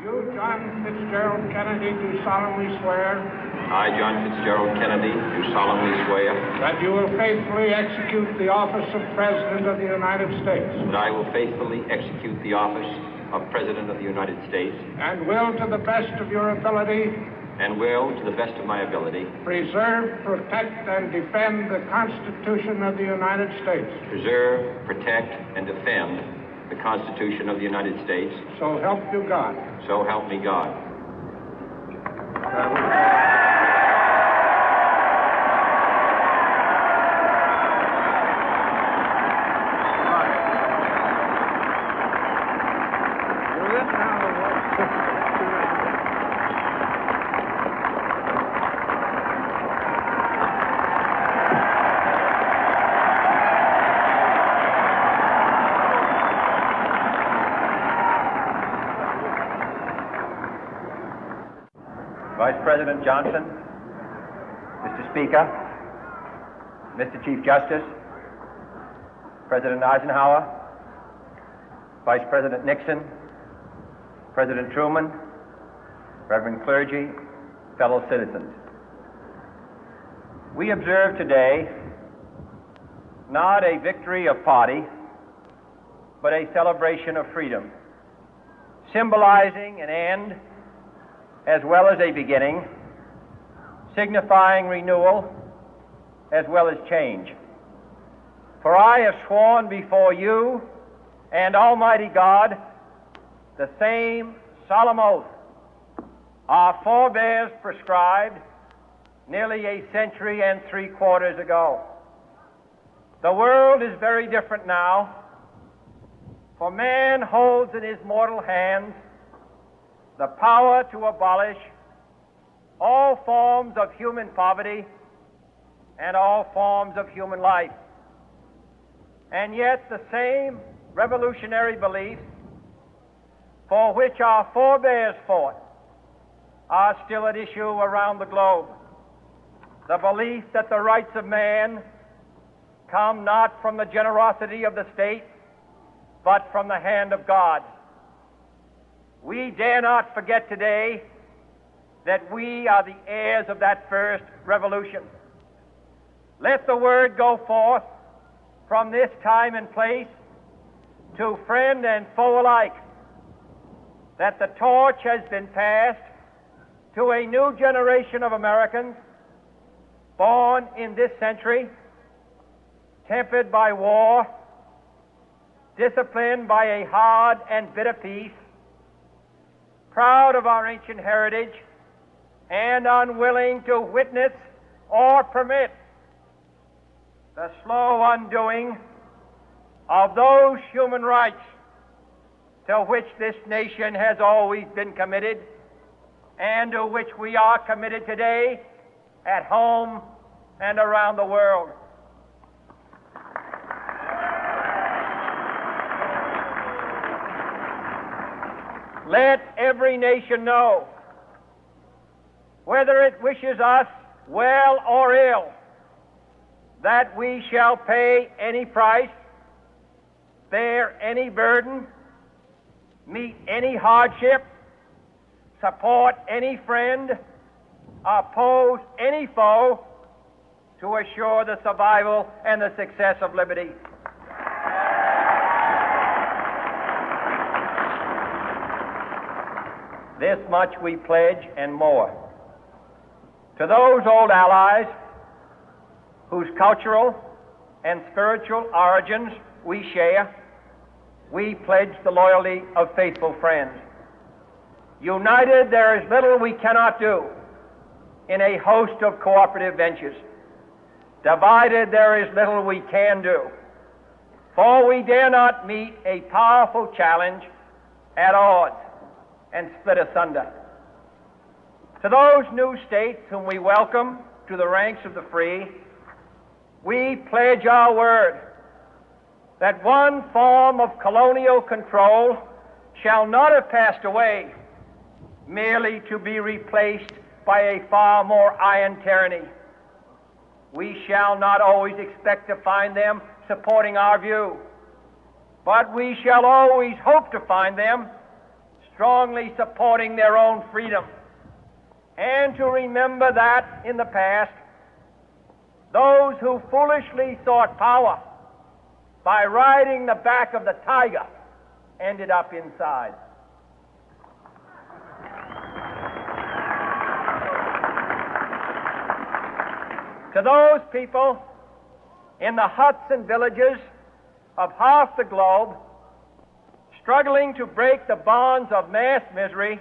You, John Fitzgerald Kennedy, do solemnly swear. I, John Fitzgerald Kennedy, do solemnly swear. That you will faithfully execute the office of President of the United States. That I will faithfully execute the office of President of the United States. And will, to the best of your ability. And will, to the best of my ability. Preserve, protect, and defend the Constitution of the United States. Preserve, protect, and defend the Constitution of the United States. So help you God. So help me God. Vice President Johnson, Mr. Speaker, Mr. Chief Justice, President Eisenhower, Vice President Nixon, President Truman, Reverend clergy, fellow citizens. We observe today not a victory of party, but a celebration of freedom, symbolizing an end as well as a beginning, signifying renewal as well as change. For I have sworn before you and Almighty God the same solemn oath our forebears prescribed nearly a century and 3/4 ago. The world is very different now, for man holds in his mortal hands the power to abolish all forms of human poverty and all forms of human life. And yet the same revolutionary beliefs for which our forebears fought are still at issue around the globe. The belief that the rights of man come not from the generosity of the state, but from the hand of God. We dare not forget today that we are the heirs of that first revolution. Let the word go forth from this time and place to friend and foe alike that the torch has been passed to a new generation of Americans born in this century, tempered by war, disciplined by a hard and bitter peace, proud of our ancient heritage, and unwilling to witness or permit the slow undoing of those human rights to which this nation has always been committed and to which we are committed today at home and around the world. Let every nation know, whether it wishes us well or ill, that we shall pay any price, bear any burden, meet any hardship, support any friend, oppose any foe to assure the survival and the success of liberty. This much we pledge and more. To those old allies whose cultural and spiritual origins we share, we pledge the loyalty of faithful friends. United, there is little we cannot do in a host of cooperative ventures. Divided, there is little we can do, for we dare not meet a powerful challenge at odds and split asunder. To those new states whom we welcome to the ranks of the free, we pledge our word that one form of colonial control shall not have passed away merely to be replaced by a far more iron tyranny. We shall not always expect to find them supporting our view, but we shall always hope to find them strongly supporting their own freedom, and to remember that in the past, those who foolishly sought power by riding the back of the tiger ended up inside. To those people in the huts and villages of half the globe struggling to break the bonds of mass misery,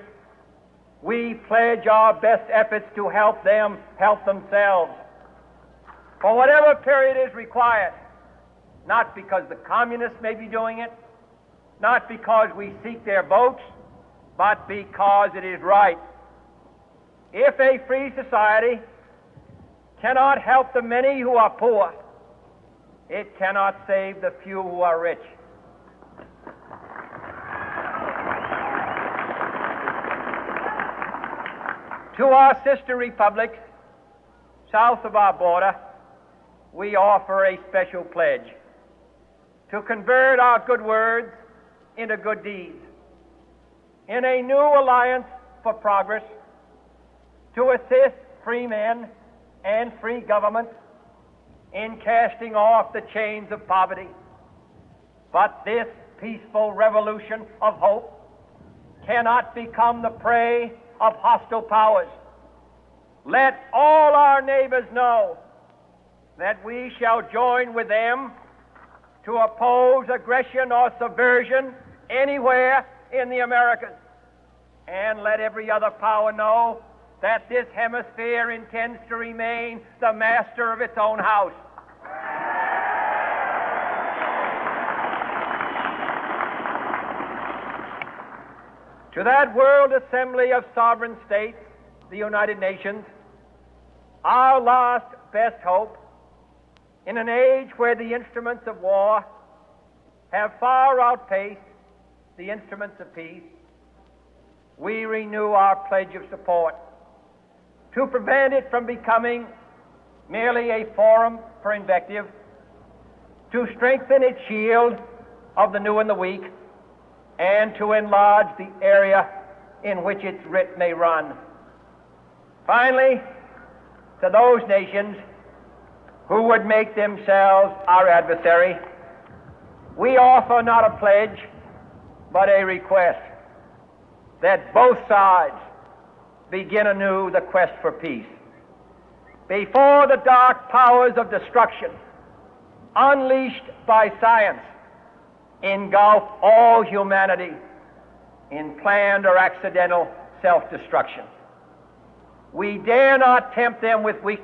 we pledge our best efforts to help them help themselves for whatever period is required, not because the communists may be doing it, not because we seek their votes, but because it is right. If a free society cannot help the many who are poor, it cannot save the few who are rich. To our sister republics south of our border, we offer a special pledge to convert our good words into good deeds, in a new alliance for progress, to assist free men and free governments in casting off the chains of poverty. But this peaceful revolution of hope cannot become the prey of hostile powers. Let all our neighbors know that we shall join with them to oppose aggression or subversion anywhere in the Americas. And let every other power know that this hemisphere intends to remain the master of its own house. To that World Assembly of Sovereign States, the United Nations, our last best hope, in an age where the instruments of war have far outpaced the instruments of peace, we renew our pledge of support to prevent it from becoming merely a forum for invective, to strengthen its shield of the new and the weak, and to enlarge the area in which its writ may run. Finally, to those nations who would make themselves our adversary, we offer not a pledge, but a request that both sides begin anew the quest for peace. Before the dark powers of destruction, unleashed by science, engulf all humanity in planned or accidental self-destruction, we dare not tempt them with weakness.